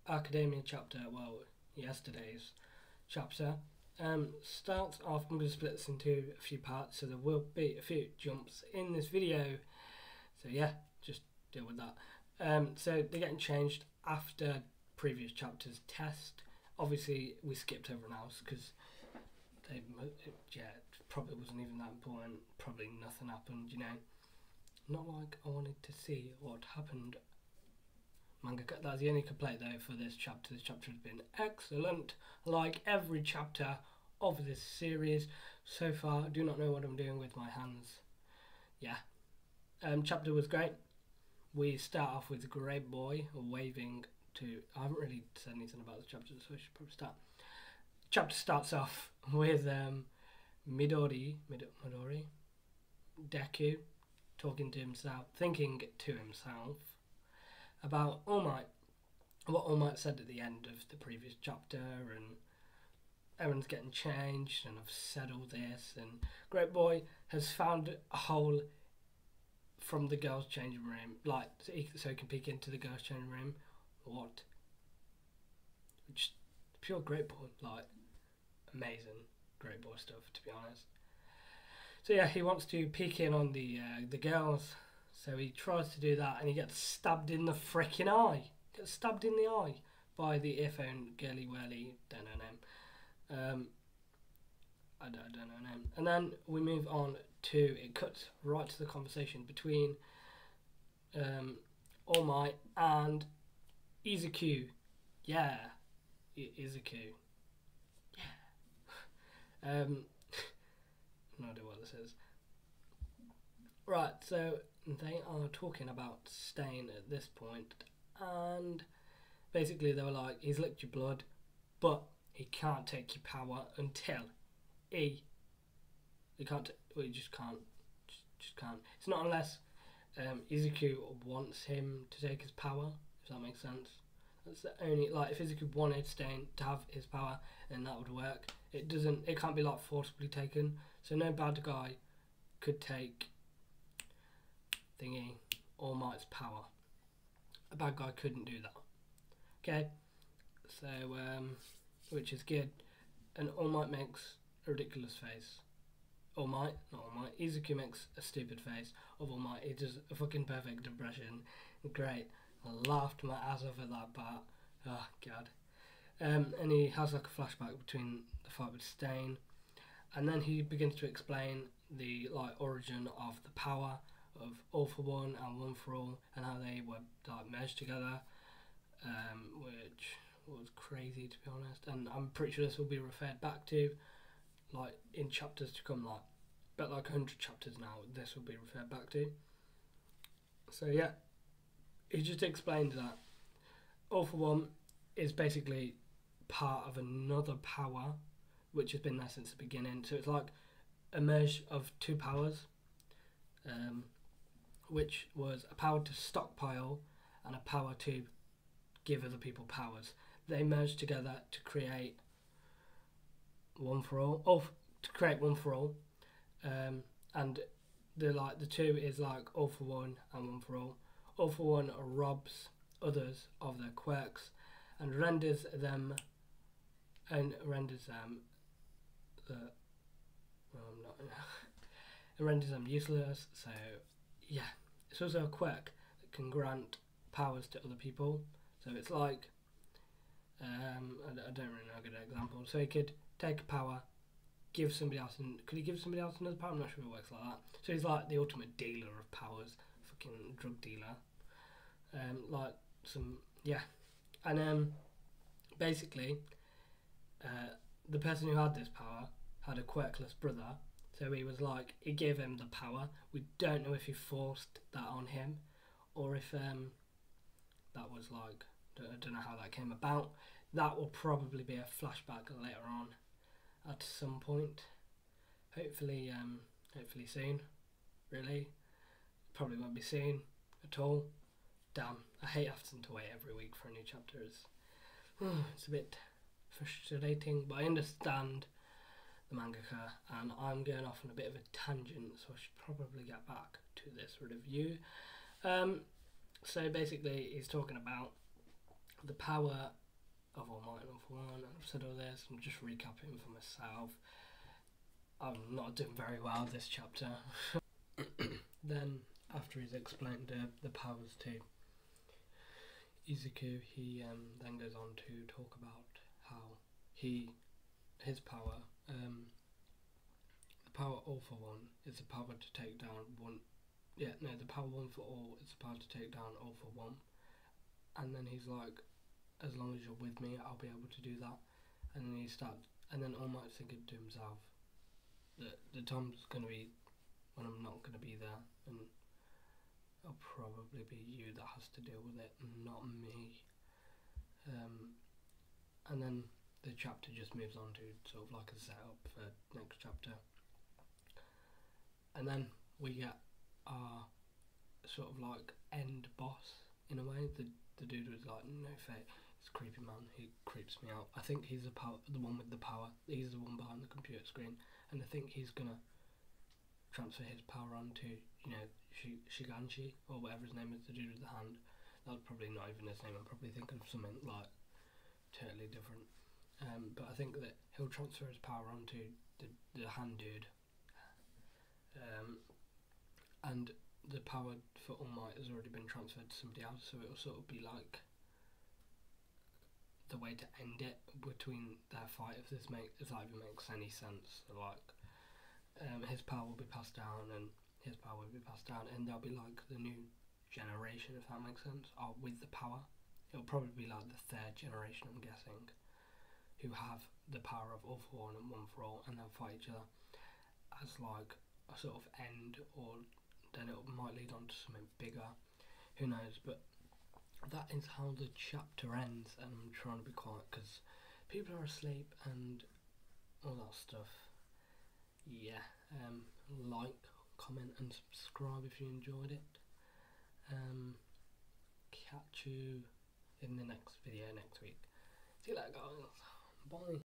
Academia chapter, well, yesterday's chapter, starts off. I'm going to split this into a few parts, so there will be a few jumps in this video. So yeah, just deal with that. So they're getting changed after previous chapters test. Obviously, we skipped everyone else because it probably wasn't even that important. Probably nothing happened, Not like I wanted to see what happened. Manga. That's the only complaint though for this chapter. This chapter has been excellent, like every chapter of this series so far. I do not know what I'm doing with my hands. Yeah. Chapter was great. We start off with Great Boy waving to. I haven't really said anything about the chapter, so I should probably start. Chapter starts off with Midori, Deku, talking to himself, thinking to himself about All Might, what All Might said at the end of the previous chapter, and everyone's getting changed, and I've said all this, and Great Boy has found a hole from the girls' changing room, like so he can peek into the girls' changing room. What? Just pure Great Boy, like amazing Great Boy stuff, to be honest. So yeah, he wants to peek in on the girls. So he tries to do that and he gets stabbed in the freaking eye. Gets stabbed in the eye by the earphone girly whirly. Don't know name. I don't know name. And then we move on to, it cuts right to the conversation between All Might and Izuku. Yeah. Izuku. Yeah. No idea what this is. Right, so they are talking about Stain at this point, and basically they were like, he's licked your blood, but he can't take your power until he can't, well, he just can't, just can't. It's not unless Izuku wants him to take his power, if that makes sense. That's the only, like, if Izuku wanted Stain to have his power, then that would work. It can't be like forcibly taken, so no bad guy could take thingy All Might's power. A bad guy couldn't do that. Okay, so which is good. And All Might makes a ridiculous face. All Might, not All Might. Izuku makes a stupid face of All Might. He does a fucking perfect impression. Great. I laughed my ass off at that part. Oh god. And he has like a flashback between the fight with Stain, and then he begins to explain the origin of the power of All for One and One for All, and how they were merged together, which was crazy, to be honest. And I'm pretty sure this will be referred back to in chapters to come, but 100 chapters now this will be referred back to. So yeah, he just explained that All for One is basically part of another power which has been there since the beginning, so it's like a merge of two powers, which was a power to stockpile and a power to give other people powers. They merged together to create One for All, and the two is like All for One and One for All. All for One robs others of their quirks and renders them it renders them useless. So yeah, it's also a quirk that can grant powers to other people. So it's like I don't really know a good example. So he could take a power, give somebody else, and could he give somebody else another power? I'm not sure it works like that. So he's like the ultimate dealer of powers, fucking drug dealer. And basically, the person who had this power had a quirkless brother, so he gave him the power. We don't know if he forced that on him, or if that was I don't know how that came about. That will probably be a flashback later on, at some point. Hopefully soon. Really, probably won't be soon at all. Damn, I hate having to wait every week for a new chapter. It's a bit frustrating, but I understand the mangaka, and I'm going off on a bit of a tangent, so I should probably get back to this review. So basically he's talking about the power of All Might and All for One. I've said all this. I'm just recapping for myself. I'm not doing very well this chapter. Then, after he's explained the powers to Izuku, he then goes on to talk about how his power, the power All for One, is the power to take down one. Yeah, no, the power One for All is the power to take down All for One. And then he's like, as long as you're with me, I'll be able to do that. And then All Might's thinking to himself that the time's going to be when I'm not going to be there, and it'll probably be you that has to deal with it, not me. And then the chapter just moves on to sort of like a setup for next chapter. And then we get our sort of like end boss in a way. The dude was like, no fate. He's a creepy man. He creeps me out. I think he's the one with the power. He's the one behind the computer screen, and I think he's gonna transfer his power onto, you know, Shiganshi or whatever his name is, the dude with the hand. That's probably not even his name. I'm probably thinking of something like totally different. But I think that he'll transfer his power onto the hand dude. And the power for All Might has already been transferred to somebody else, so it'll sort of be like the way to end it between their fight, if that even makes any sense. So like, his power will be passed down, and his power will be passed down, and there'll be like the new generation, if that makes sense, are with the power. It'll probably be like the third generation, I'm guessing, who have the power of All for One and One for All, and they'll fight each other as like a sort of end, or then it might lead on to something bigger, who knows. But that is how the chapter ends, and I'm trying to be quiet because people are asleep and all that stuff. Yeah, like, comment and subscribe if you enjoyed it. Catch you in the next video next week. See you later, guys. Bye.